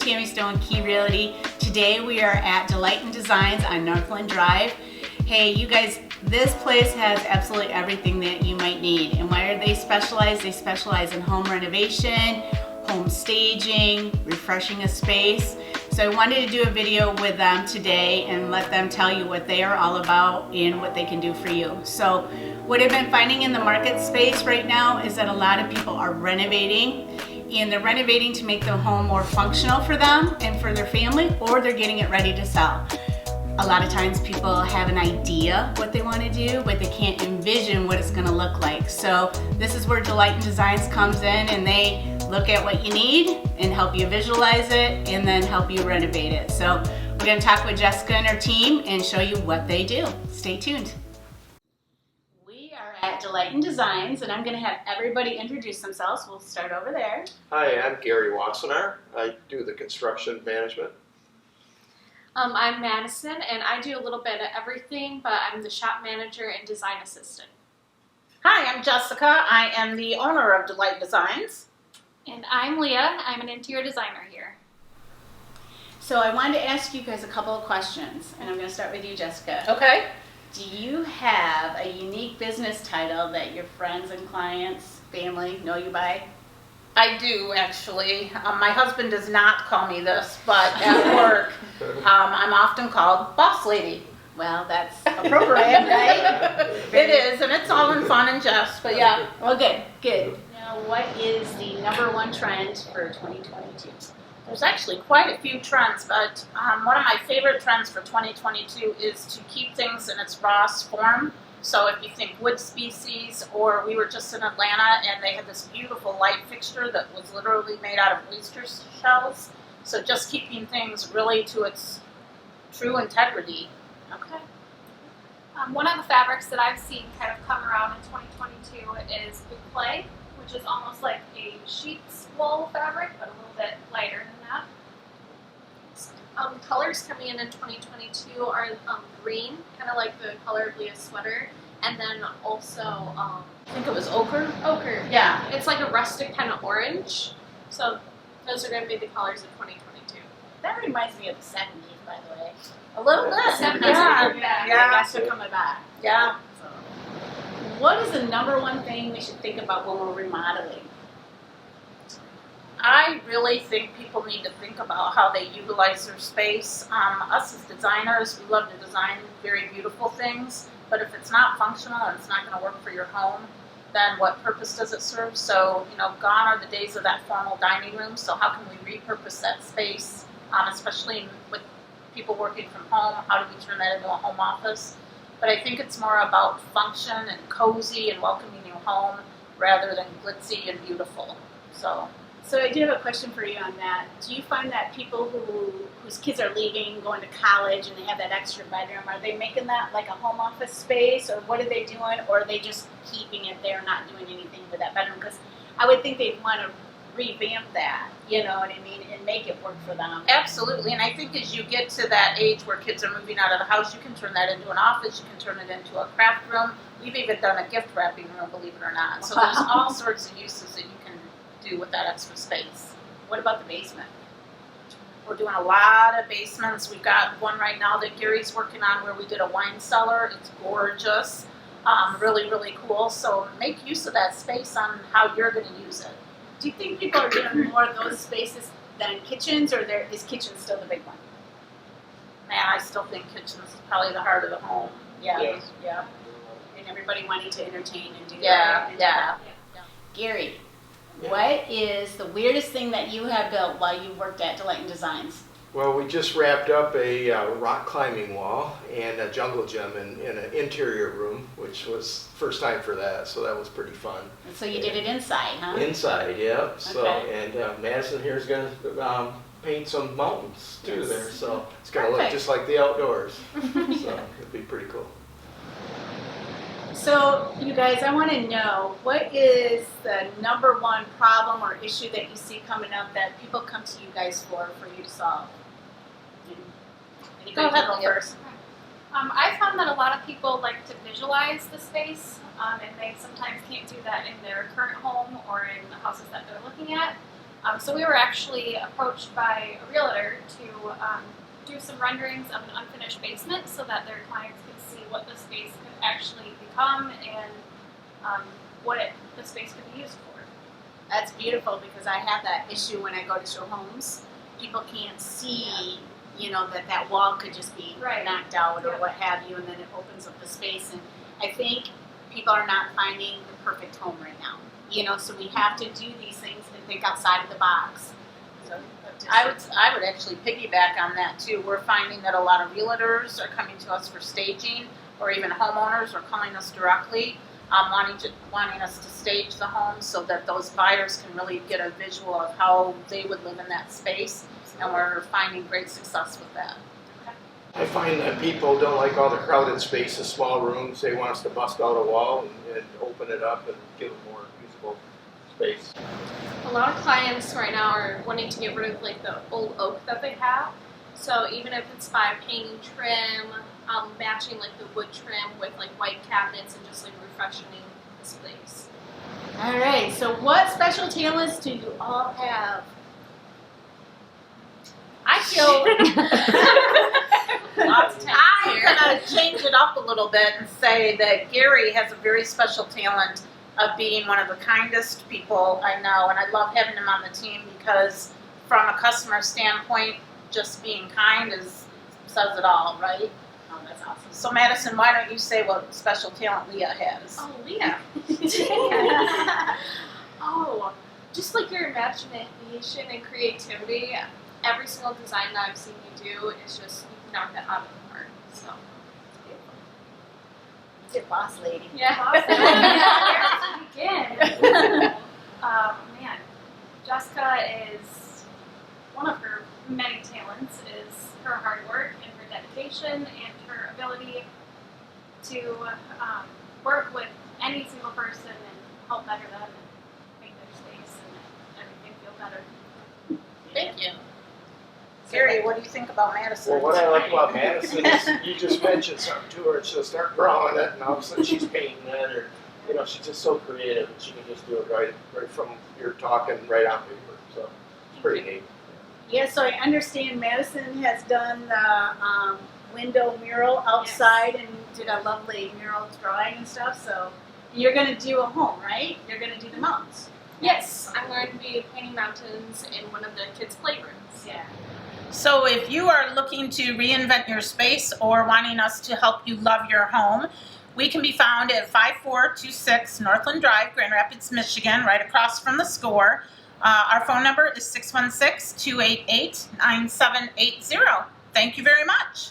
Tammy Stone, Key Realty. Today we are at Delight in Designs on Northland Drive. Hey, you guys, this place has absolutely everything that you might need. And why are they specialized? They specialize in home renovation, home staging, refreshing a space. So I wanted to do a video with them today and let them tell you what they are all about and what they can do for you. So what I've been finding in the market space right now is that a lot of people are renovating, and they're renovating to make the home more functional for them and for their family, or they're getting it ready to sell. A lot of times people have an idea what they want to do, but they can't envision what it's going to look like. So this is where Delight in Designs comes in, and they look at what you need and help you visualize it and then help you renovate it. So we're going to talk with Jessica and her team and show you what they do. Stay tuned. We are at Delight in Designs, and I'm going to have everybody introduce themselves. We'll start over there. Hi, I'm Gary Wassenaar. I do the construction management. I'm Madison, and I do a little bit of everything, but I'm the shop manager and design assistant. Hi, I'm Jessica. I am the owner of Delight Designs. And I'm Leah. I'm an interior designer here. So I wanted to ask you guys a couple of questions, and I'm going to start with you, Jessica. Okay. Do you have a unique business title that your friends and clients, family know you by? I do, actually. My husband does not call me this, but at work, I'm often called Boss Lady. Well, that's appropriate, right? It is, and it's all in fun and jest, but yeah. Well, good. Now, what is the #1 trend for 2022? There's actually quite a few trends, but one of my favorite trends for 2022 is to keep things in its rawest form. So if you think wood species, or we were just in Atlanta and they had this beautiful light fixture that was literally made out of oyster shells. So just keeping things really to its true integrity. Okay. One of the fabrics that I've seen kind of come around in 2022 is big play, which is almost like a sheep's wool fabric, but a little bit lighter than that. Colors coming in 2022 are green, kind of like the color of Leah's sweater, and then also I think it was ochre. ochre. Yeah. It's like a rustic kind of orange. So those are going to be the colors of 2022. That reminds me of the 70s, by the way. A little bit. Yeah. Yeah. Guys are coming back. Yeah. So, what is the #1 thing we should think about when we're remodeling? I really think people need to think about how they utilize their space. Us as designers, we love to design very beautiful things, but if it's not functional and it's not going to work for your home, then what purpose does it serve? So, gone are the days of that formal dining room, so how can we repurpose that space, especially with people working from home? How do we turn that into a home office? But I think it's more about function and cozy and welcoming you home rather than glitzy and beautiful. So I do have a question for you on that. Do you find that people whose kids are leaving, going to college, and they have that extra bedroom, are they making that like a home office space, or what are they doing, or are they just keeping it there, not doing anything with that bedroom? Because I would think they'd want to revamp that, you know what I mean, and make it work for them. Absolutely, and I think as you get to that age where kids are moving out of the house, you can turn that into an office, you can turn it into a craft room. We've even done a gift wrapping room, believe it or not. So there's all sorts of uses that you can do with that extra space. What about the basement? We're doing a lot of basements. We've got one right now that Gary's working on where we did a wine cellar. It's gorgeous, really, really cool. So make use of that space on how you're going to use it. Do you think people are doing more of those spaces than kitchens, or is kitchen still the big one? Man, I still think kitchens is probably the heart of the home. Yeah. And everybody wanting to entertain and do Yeah. Gary, what is the weirdest thing that you have built while you worked at Delight in Designs? Well, we just wrapped up a rock climbing wall and a jungle gym in an interior room, which was first time for that, so that was pretty fun. And so you did it inside, huh? Inside, yeah. So, Okay. and Madison here is going to paint some mountains too Yes. there, so it's going to look Perfect. just like the outdoors. So it'd be pretty cool. So, you guys, I want to know, what is the #1 problem or issue that you see coming up that people come to you guys for you to solve? Go ahead, Leah. first. I found that a lot of people like to visualize the space, and they sometimes can't do that in their current home or in the houses that they're looking at. So we were actually approached by a realtor to do some renderings of an unfinished basement so that their clients could see what the space could actually become and the space could be used for. That's beautiful because I have that issue when I go to show homes. People can't see, that wall could just be Right. knocked out or Yeah. what have you, and then it opens up the space. And I think people are not finding the perfect home right now. So we have to do these things and think outside of the box. So I would actually piggyback on that too. We're finding that a lot of realtors are coming to us for staging, or even homeowners are calling us directly, wanting us to stage the home so that those buyers can really get a visual of how they would live in that space. And we're finding great success with that. I find that people don't like all the crowded spaces, small rooms. They want us to bust out a wall and open it up and give them more usable space. A lot of clients right now are wanting to get rid of like the old oak that they have. So even if it's by painting trim, matching like the wood trim with like white cabinets and just like refreshing the space. All right, so what special talents do you all have? I feel I'm gonna change it up a little bit and say that Gary has a very special talent of being one of the kindest people I know, and I love having him on the team because from a customer standpoint, just being kind says it all, right? Oh, that's awesome. So Madison, why don't you say what special talent Leah has? Oh, Leah. Oh, just like your imagination and creativity. Every single design that I've seen you do is just you knock that out of the park. So You're a boss lady. yeah. Begin. Man, Jessica is one of her many talents is her hard work and her dedication and her ability to work with any single person and help better them and make their space and everything feel better. Thank you. Gary, what do you think about Madison? Well, what I like about Madison is you just mention something to her and she'll start drawing it and all of a sudden she's painting it, or she's just so creative and she can just do it right from your talking right on paper. So it's pretty neat. Yeah, so I understand Madison has done the window mural outside and did a lovely mural drawing and stuff. So you're going to do a home, right? You're going to do the mountains. Yes, I'm going to be painting mountains in one of the kids' playrooms. Yeah. So if you are looking to reinvent your space or wanting us to help you love your home, we can be found at 5426 Northland Drive, Grand Rapids, Michigan, right across from the Score. Our phone number is 616-288-9780. Thank you very much.